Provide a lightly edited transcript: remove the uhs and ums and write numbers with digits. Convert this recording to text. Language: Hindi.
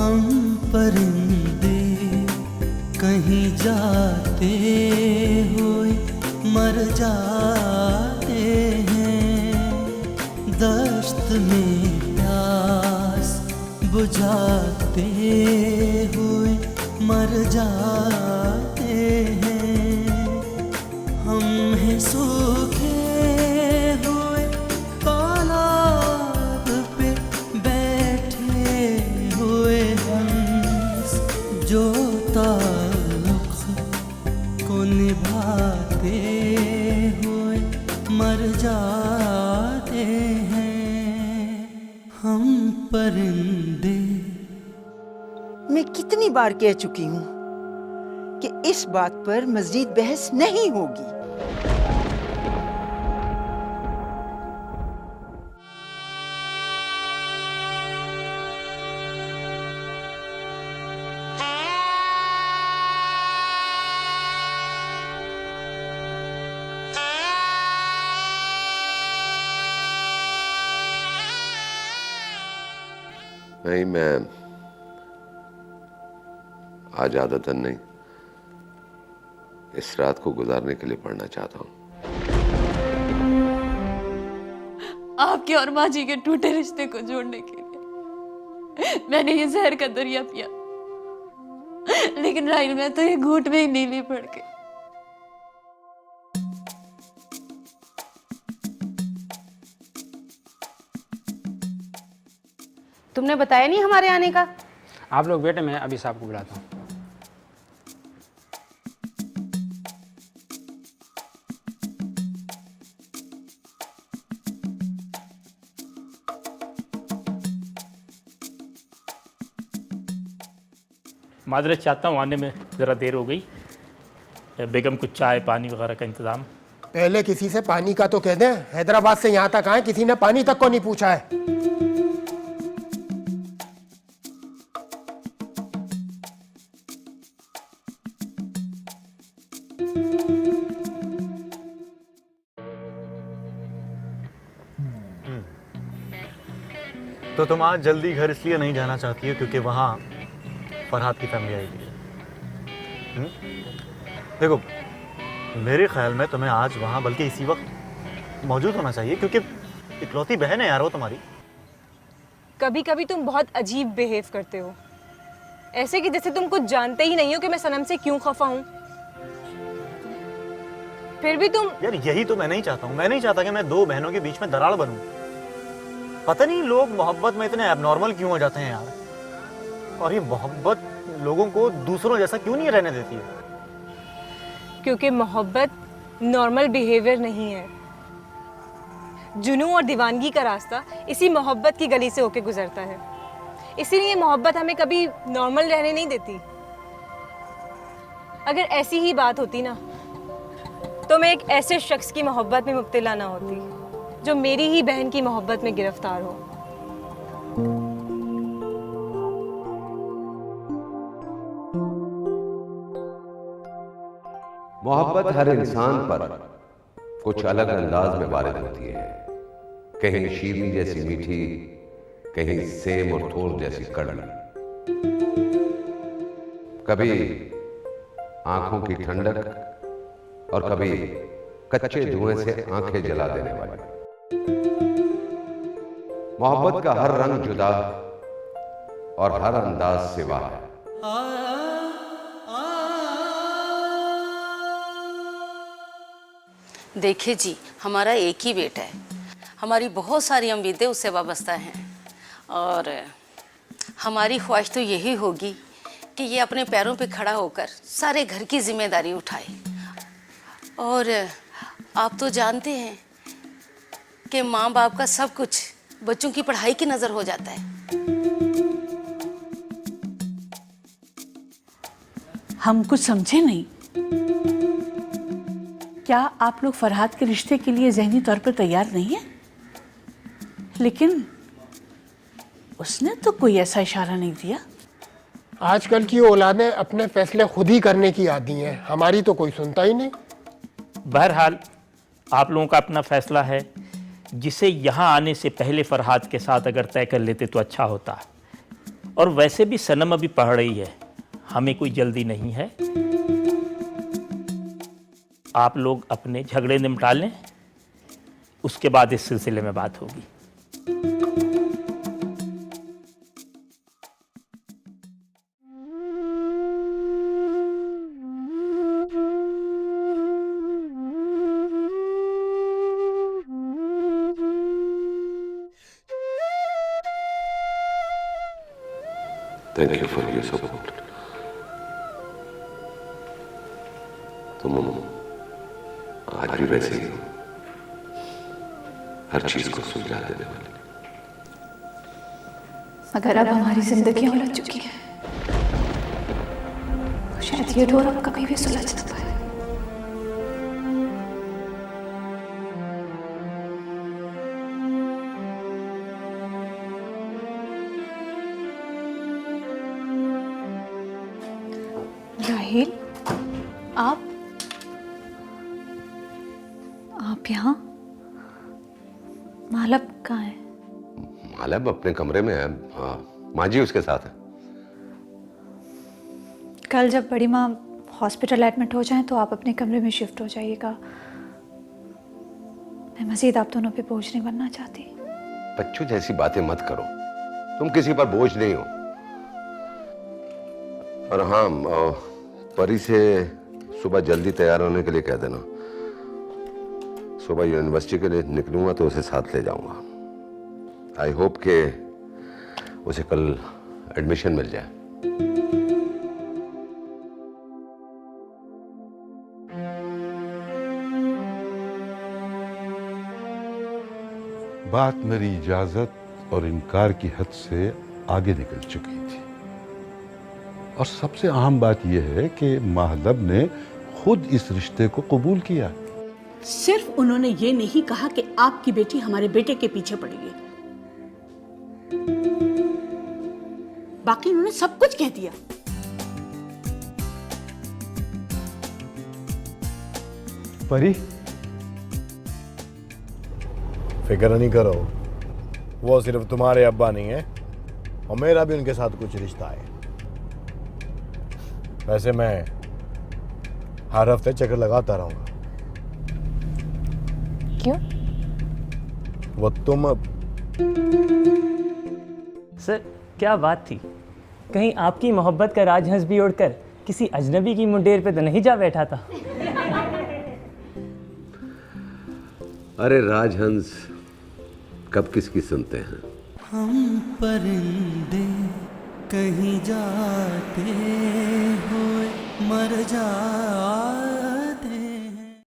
हम परिंदे कहीं जाते हुए मर जाते हैं, दश्त में प्यास बुझाते हुए मर जाते हैं। हम हैं सूखे हुए तालाब पे बैठे हुए हंस, जो ताल्लुक को निभाते हुए मर जाते हैं। हम परिंदे। मैं कितनी बार कह चुकी हूँ कि इस बात पर मज़ीद बहस नहीं होगी। नहीं, मैं आज आदतन नहीं, इस रात को गुजारने के लिए पढ़ना चाहता हूँ। आपके और माँ जी के टूटे रिश्ते को जोड़ने के लिए मैंने ये जहर का दरिया पिया, लेकिन राहिल मैं तो ये घूंट में ही नहीं ली पड़ के। तुमने बताया नहीं हमारे आने का? आप लोग बैठे, मैं अभी साहब को बुलाता हूँ। माजरत चाहता हूँ, आने में ज़रा देर हो गई। बेगम कुछ चाय पानी वगैरह का इंतज़ाम। पहले किसी से पानी का तो कह दें, हैदराबाद से यहाँ तक आए किसी ने पानी तक को नहीं पूछा है। तो तुम आज जल्दी घर इसलिए नहीं जाना चाहती हो क्योंकि वहाँ फरहाद की फैमिली आई हुई है। देखो, मेरे ख्याल में तुम्हें आज वहाँ बल्कि इसी वक्त मौजूद होना चाहिए, क्योंकि इकलौती बहन है यार वो तुम्हारी। कभी कभी तुम बहुत अजीब बिहेव करते हो, ऐसे कि जैसे तुम कुछ जानते ही नहीं हो कि मैं सनम से क्यों खफा हूँ। फिर भी तुम। यार यही तो मैं नहीं चाहता हूँ। मैं नहीं चाहता कि मैं दो बहनों के बीच में दरार बनूं। पता नहीं लोग मोहब्बत में इतने एबनॉर्मल क्यों हो जाते हैं यार, और ये मोहब्बत लोगों को दूसरों जैसा क्यों नहीं रहने देती है? क्योंकि मोहब्बत नॉर्मल बिहेवियर नहीं है। जुनून और दीवानगी का रास्ता इसी मोहब्बत की गली से होके गुजरता है। इसीलिए मोहब्बत हमें कभी नॉर्मल रहने नहीं देती। अगर ऐसी ही बात होती ना, तो मैं एक ऐसे शख्स की मोहब्बत में मुब्तला ना होती जो मेरी ही बहन की मोहब्बत में गिरफ्तार हो। मोहब्बत हर इंसान पर कुछ अलग अंदाज में वारिद होती है। कहीं शीरनी जैसी मीठी, कहीं सेम और ठोर जैसी कड़वी, कभी आंखों की ठंडक और कभी कच्चे धुएं से आंखें जला देने वाली। मोहब्बत का हर रंग जुदा और हर अंदाज सिवा है। देखिए जी, हमारा एक ही बेटा है, हमारी बहुत सारी उम्मीदें उससे वाबस्ता हैं, और हमारी ख्वाहिश तो यही होगी कि ये अपने पैरों पे खड़ा होकर सारे घर की जिम्मेदारी उठाए। और आप तो जानते हैं कि माँ बाप का सब कुछ बच्चों की पढ़ाई की नज़र हो जाता है। हम कुछ समझे नहीं। क्या आप लोग फरहाद के रिश्ते के लिए ज़हनी तौर पर तैयार नहीं हैं? लेकिन उसने तो कोई ऐसा इशारा नहीं दिया। आजकल की औलादें अपने फैसले खुद ही करने की आदी हैं, हमारी तो कोई सुनता ही नहीं। बहरहाल आप लोगों का अपना फैसला है, जिसे यहाँ आने से पहले फरहाद के साथ अगर तय कर लेते तो अच्छा होता। और वैसे भी सनम अभी पढ़ रही है, हमें कोई जल्दी नहीं है। आप लोग अपने झगड़े निपटा लें, उसके बाद इस सिलसिले में बात होगी। Thank you for your support. तुम आज भी वैसे ही हो, हर चीज को सुलझा देने वाले। मगर अब हमारी जिंदगी उलझ चुकी है, तो शायद ये डोर अब कभी भी सुलझ ना पाए। राहिल, आप यहाँ? मालब कहाँ है? मालब अपने कमरे में है। हाँ, माँ जी उसके साथ है। कल जब बड़ी माँ हॉस्पिटल एडमिट हो जाएं तो आप अपने कमरे में शिफ्ट हो जाइएगा। मैं मजीद आप दोनों पे बोझ नहीं बनना चाहती। बच्चों जैसी बातें मत करो, तुम किसी पर बोझ नहीं हो। और हाँ, परी से सुबह जल्दी तैयार होने के लिए कह देना। सुबह यूनिवर्सिटी के लिए निकलूंगा तो उसे साथ ले जाऊंगा। आई होप के उसे कल एडमिशन मिल जाए। बात मेरी इजाजत और इनकार की हद से आगे निकल चुकी थी। और सबसे अहम बात यह है कि महलब ने खुद इस रिश्ते को कबूल किया। सिर्फ उन्होंने ये नहीं कहा कि आपकी बेटी हमारे बेटे के पीछे पड़ेगी, बाकी उन्होंने सब कुछ कह दिया। परी, फिक्र नहीं करो, वो सिर्फ तुम्हारे अब्बा नहीं है और मेरा भी उनके साथ कुछ रिश्ता है। वैसे मैं हर हफ्ते चक्कर लगाता रहूंगा। क्यों? वो तुम सर, क्या बात थी? कहीं आपकी मोहब्बत का राजहंस भी उड़कर किसी अजनबी की मुंडेर पे तो नहीं जा बैठा था? अरे राजहंस कब किसकी सुनते हैं। हम परिंदे कहीं जाते हुए मर जा